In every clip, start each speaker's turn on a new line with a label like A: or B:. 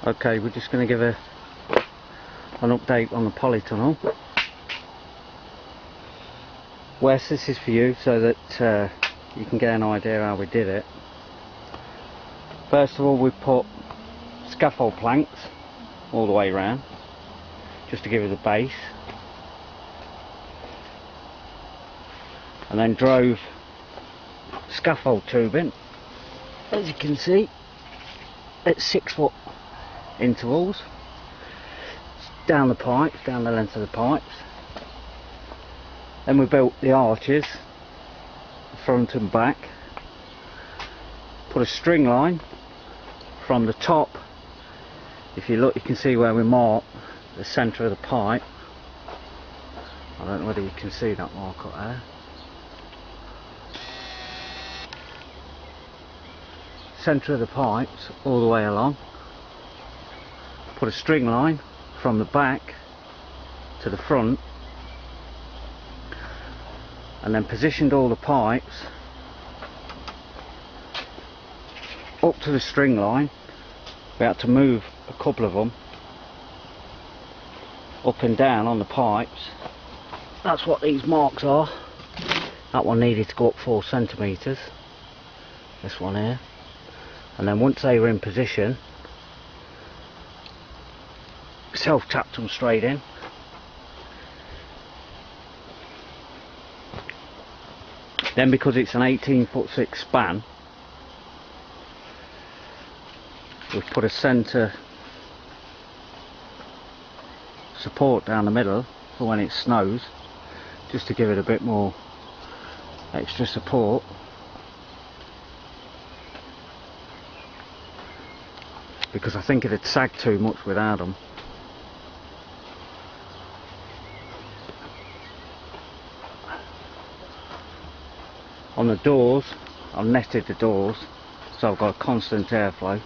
A: Okay, we're just going to give an update on the polytunnel. Wes, this is for you so that you can get an idea how we did it. First of all, we put scaffold planks all the way around just to give it a base, and then drove scaffold tubing, as you can see, at 6 foot intervals down the pipes, down the length of the pipes. Then we built the arches front and back, put a string line from the top. If you look, you can see where we mark the centre of the pipe. I don't know whether you can see that mark up there. Centre of the pipes all the way along. Put a string line from the back to the front, and then positioned all the pipes up to the string line. We had to move a couple of them up and down on the pipes. That's what these marks are. That one needed to go up 4 centimetres, this one here, and then once they were in position, self-tapped them straight in. Then, because it's an 18'6" span, we've put a centre support down the middle for when it snows, just to give it a bit more extra support. Because I think it'd sag too much without them. On the doors, I've netted the doors so I've got a constant airflow,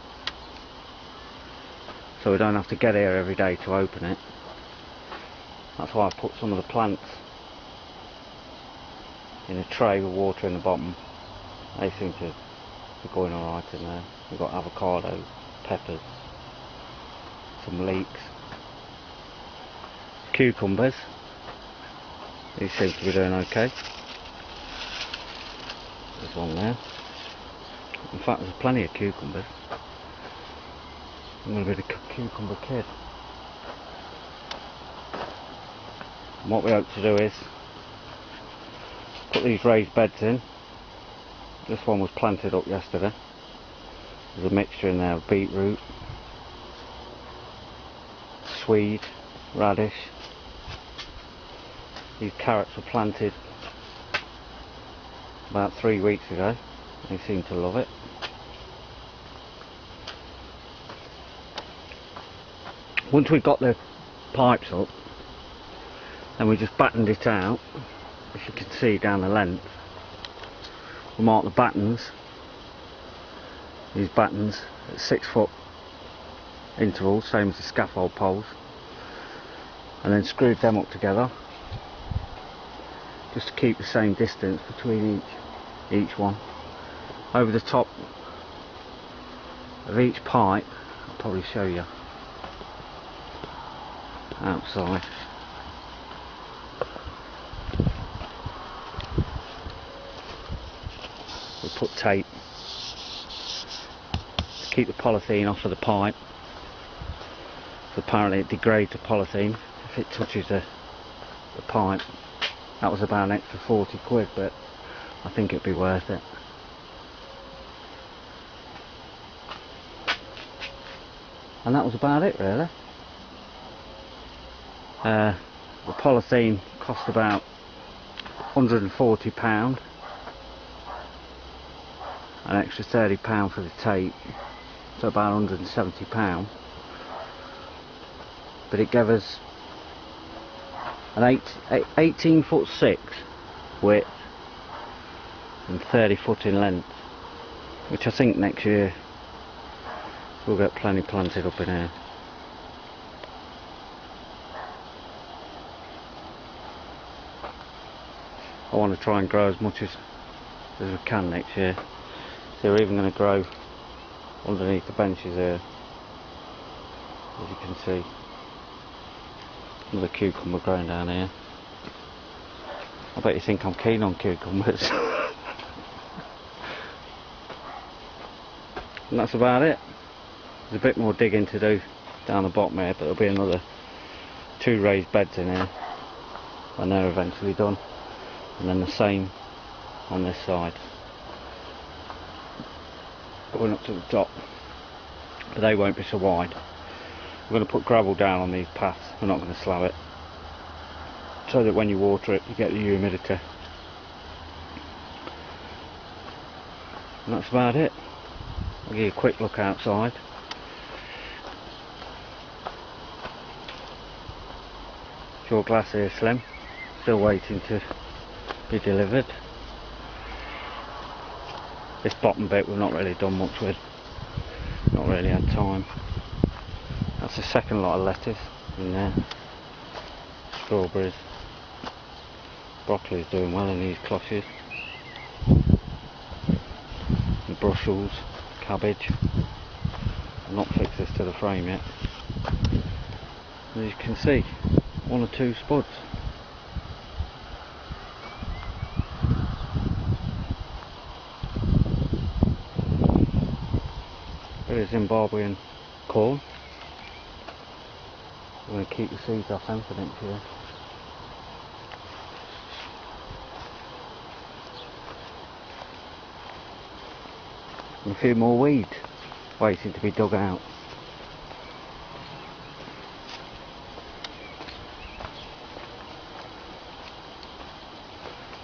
A: so we don't have to get here every day to open it. That's why I put some of the plants in a tray with water in the bottom. They seem to be going alright in there. We've got avocado, peppers, some leeks, cucumbers. These seem to be doing okay. There's one there. In fact, there's plenty of cucumbers. I'm going to be the cucumber kid. And what we hope to do is put these raised beds in. This one was planted up yesterday. There's a mixture in there of beetroot, swede, radish. These carrots were planted about 3 weeks ago. They seem to love it. Once we got the pipes up, then we just battened it out. As you can see down the length, we marked the battens, these battens at 6 foot intervals, same as the scaffold poles, and then screwed them up together just to keep the same distance between each one. Over the top of each pipe, I'll probably show you outside. We put tape to keep the polythene off of the pipe. So apparently it degrades the polythene if it touches the pipe. That was about an extra 40 quid, but I think it'd be worth it. And that was about it, really. The polythene cost about £140, an extra £30 for the tape, so about £170. But it gave us an 18'6" width and 30 foot in length, which I think next year we'll get plenty planted up in here. I want to try and grow as much as we can next year. So we're even going to grow underneath the benches here. as you can see. Another cucumber growing down here. I bet you think I'm keen on cucumbers. And that's about it. There's a bit more digging to do down the bottom here, but there'll be another 2 raised beds in here when they're eventually done, and then the same on this side going up to the top, but they won't be so wide. We're going to put gravel down on these paths, we're not going to slab it, so that when you water it you get the humidity. And that's about it. I'll give you a quick look outside. Your glass here, Slim, still waiting to be delivered. This bottom bit we've not really done much with, not really had time. That's the second lot of lettuce in there. Strawberries. Broccoli's doing well in these cloches. And Brussels, cabbage. I've not fixed this to the frame yet. As you can see, 1 or 2 spuds. Bit of Zimbabwean corn. I'm going to keep the seeds off them for next year. And a few more weeds waiting to be dug out.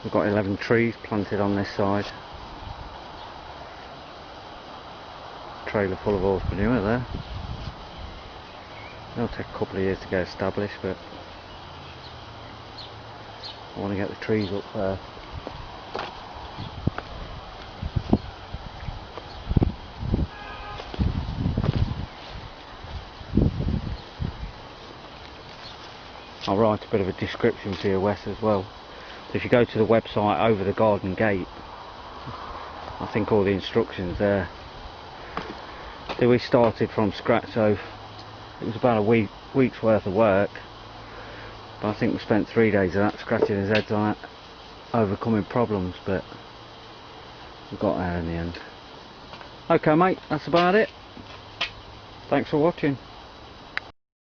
A: We've got 11 trees planted on this side. Trailer full of horse manure there. It'll take a couple of years to get established, but I want to get the trees up there. I'll write a bit of a description for you, Wes, as well. So if you go to the website over the garden gate, I think all the instructions there. So we started from scratch, so it was about a week's worth of work, but I think we spent 3 days of that scratching his heads on it, overcoming problems, but we got there in the end. Okay mate, that's about it. Thanks for watching.